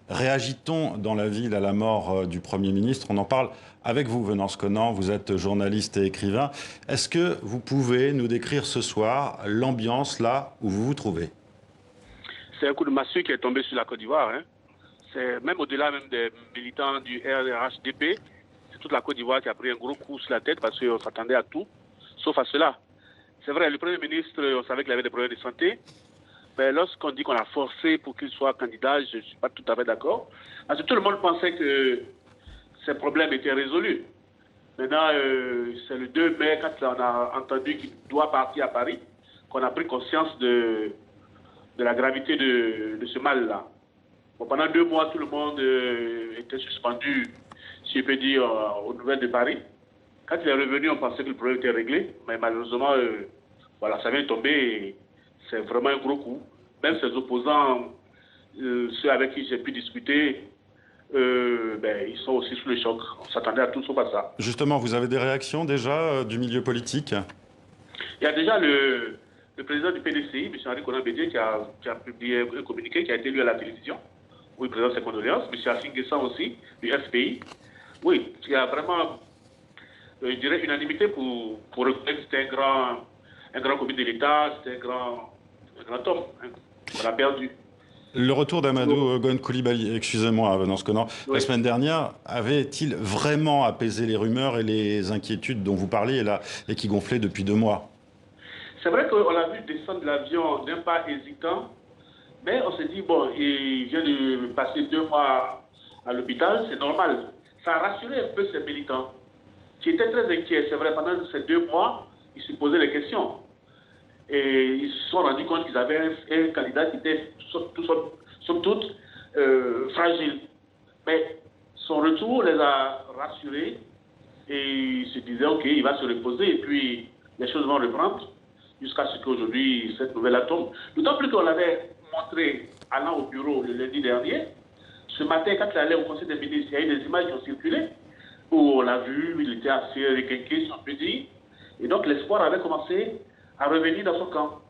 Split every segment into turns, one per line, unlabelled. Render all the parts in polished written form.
Réagit-on dans la ville à la mort du Premier ministre? On en parle avec vous, Venance Conan, vous êtes journaliste et écrivain. Est-ce que vous pouvez nous décrire ce soir l'ambiance là où vous vous trouvez?
C'est un coup de massue qui est tombé sur la Côte d'Ivoire. Hein. C'est même au-delà même des militants du RHDP, c'est toute la Côte d'Ivoire qui a pris un gros coup sur la tête parce qu'on s'attendait à tout, sauf à cela. C'est vrai, le Premier ministre, on savait qu'il avait des problèmes de santé, mais lorsqu'on dit qu'on a forcé pour qu'il soit candidat, je ne suis pas tout à fait d'accord. Parce que tout le monde pensait que ces problèmes étaient résolus. Maintenant, c'est le 2 mai, quand on a entendu qu'il doit partir à Paris, qu'on a pris conscience de la gravité de ce mal-là. Bon, pendant 2 mois, tout le monde était suspendu, si je peux dire, aux nouvelles de Paris. Quand il est revenu, on pensait que le problème était réglé, mais malheureusement, voilà, ça vient de tomber et c'est vraiment un gros coup. Même ses opposants, ceux avec qui j'ai pu discuter, ils sont aussi sous le choc. On s'attendait à tout sauf à ça.
Justement, vous avez des réactions déjà du milieu politique?
Il y a déjà le président du PDCI, M. Henri Conan Bédié, qui a publié un communiqué qui a été lu à la télévision, où il présente ses condoléances. M. Assine Guessan aussi, du FPI. Oui, il y a vraiment, je dirais, unanimité pour reconnaître que c'était un grand comité de l'État, c'était un grand homme hein, qu'on a perdu.
Le retour d'Amadou Gon Coulibaly, excusez-moi, Venance Conan,
Oui.
la semaine dernière, avait-il vraiment apaisé les rumeurs et les inquiétudes dont vous parliez là, et qui gonflaient depuis 2 mois?
C'est vrai qu'on l'a vu descendre de l'avion d'un pas hésitant, mais on s'est dit, bon, il vient de passer 2 mois à l'hôpital, c'est normal. Ça a rassuré un peu ses militants, qui étaient très inquiets. C'est vrai, pendant ces 2 mois, ils se posaient des questions. Et ils se sont rendus compte qu'ils avaient un candidat qui était, somme toute, fragile. Mais son retour les a rassurés et ils se disaient, OK, il va se reposer et puis les choses vont reprendre jusqu'à ce qu'aujourd'hui, cette nouvelle tombe. D'autant plus qu'on l'avait montré allant au bureau le lundi dernier. Ce matin, quand il allait au Conseil des ministres, il y a eu des images qui ont circulé où on l'a vu, il était assez requinqué, si on peut dire. Et donc l'espoir avait commencé à revenir dans son camp.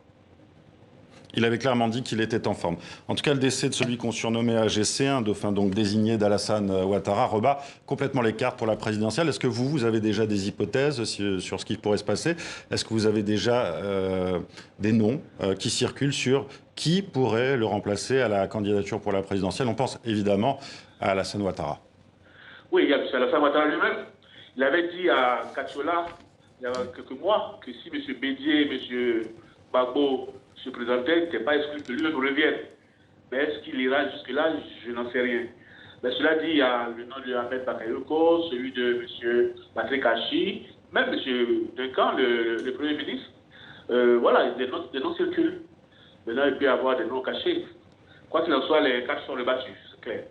Il avait clairement dit qu'il était en forme. En tout cas, le décès de celui qu'on surnommait AGC, un dauphin donc désigné d'Alassane Ouattara, rebat complètement les cartes pour la présidentielle. Est-ce que vous avez déjà des hypothèses sur ce qui pourrait se passer? Est-ce que vous avez déjà des noms qui circulent sur qui pourrait le remplacer à la candidature pour la présidentielle? On pense évidemment à Alassane Ouattara.
Oui, il y a M. Alassane Ouattara lui-même. Il avait dit à Katiola, il y a quelques mois, que si M. Bédié et M. Gbagbo se présentaient, il n'était pas exclu que lui-même revienne. Mais est-ce qu'il ira jusque-là? Je n'en sais rien. Mais cela dit, il y a le nom de Ahmed Bakayoko, celui de M. Patrick Hachi, même M. Duncan, le Premier ministre. Voilà, des noms circulent. Maintenant, il peut y avoir des noms cachés. Quoi qu'il en soit, les cartes sont rebattues, c'est clair.